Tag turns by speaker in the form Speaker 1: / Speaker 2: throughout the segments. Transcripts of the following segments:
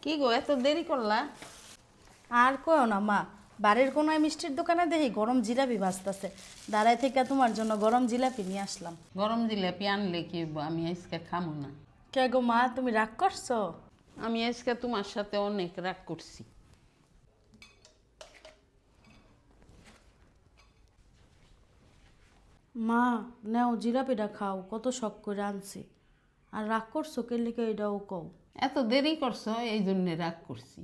Speaker 1: কি গো এত দেরি করলা?
Speaker 2: আর কয়ও না মা, বাড়ির কোনায় মিষ্টির দোকানে দেখি গরম জিলাপি ভাজতেছে। দাঁড়াই থেকে তোমার জন্য গরম জিলাপি নিয়ে আসলাম।
Speaker 1: গরম জিলাপি আনলে কি হইবো? আমি আজকে খামো না।
Speaker 2: কে গো মা, তুমি রাগ করছো?
Speaker 1: আমি আজকে তোমার সাথে অনেক রাগ করছি।
Speaker 2: মা নেও জিলাপিটা খাও, কত শখ করে আনছি। আর রাগ করছো কে লিখে এটাও কও।
Speaker 1: এত দেরি করছো এই জন্যে রাগ করছি।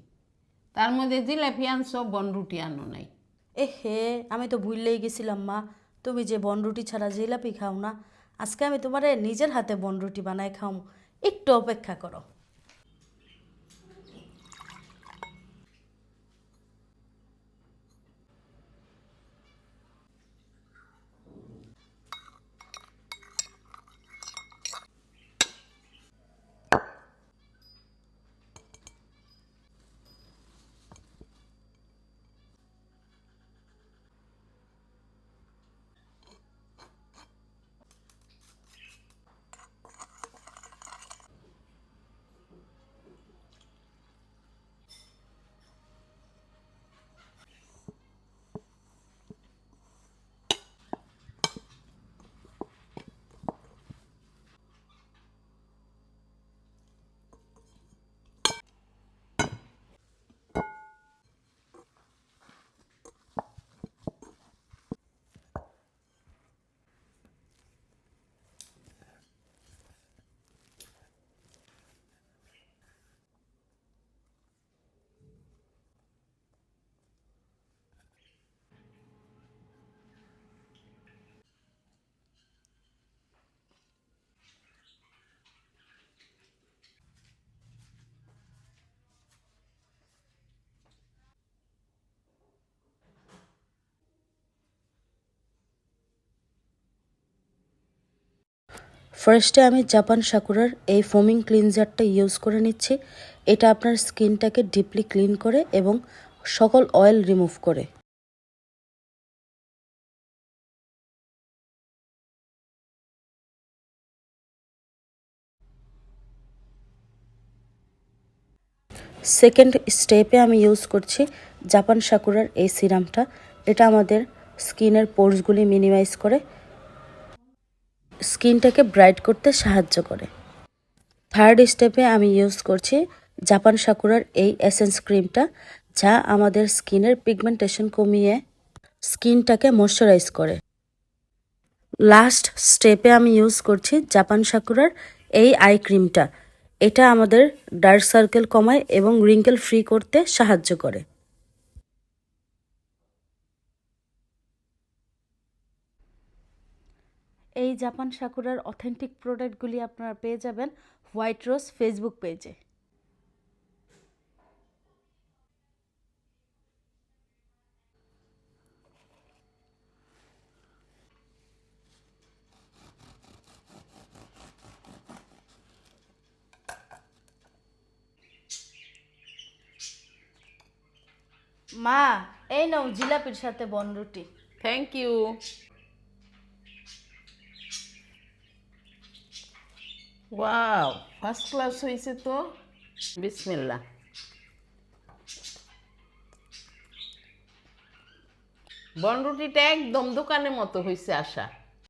Speaker 1: তার মধ্যে জিলাপি আনছো, বনরুটি আনো নাই।
Speaker 2: এ হে, আমি তো ভুললেই গেছিলাম মা, তুমি যে বনরুটি ছাড়া জিলাপি খাও না। আজকে আমি তোমারে নিজের হাতে বনরুটি বানায় খাও, একটু অপেক্ষা করো। ফার্স্টে আমি জাপান সাকুরার এই ফোমিং ক্লিনজারটা ইউজ করে নিচ্ছি। এটা আপনার স্কিনটাকে ডিপলি ক্লিন করে এবং সকল অয়েল রিমুভ করে। সেকেন্ড স্টেপে আমি ইউজ করছি জাপান সাকুরার এই সিরামটা। এটা আমাদের স্কিনের পোরসগুলি মিনিমাইজ করে, স্কিনটাকে ব্রাইট করতে সাহায্য করে। থার্ড স্টেপে আমি ইউজ করছি জাপান সাকুরার এই এসেন্স ক্রিমটা, যা আমাদের স্কিনের পিগমেন্টেশন কমিয়ে স্কিনটাকে ময়শ্চারাইজ করে। লাস্ট স্টেপে আমি ইউজ করছি জাপান সাকুরার এই আই ক্রিমটা। এটা আমাদের ডার্ক সার্কেল কমায় এবং রিঙ্কেল ফ্রি করতে সাহায্য করে। এই জাপান সাকুরার অথেন্টিক প্রোডাক্টগুলি আপনারা পেয়ে যাবেন হোয়াইট রোজ ফেসবুক পেজে। মা, এই নাও জিলাপির সাথে বনরুটি।
Speaker 1: Thank you. Wow, first class হয়েছে তো। বিসমিল্লাহ। বনরুটিটা একদম দোকানের মতো হয়েছে আশা।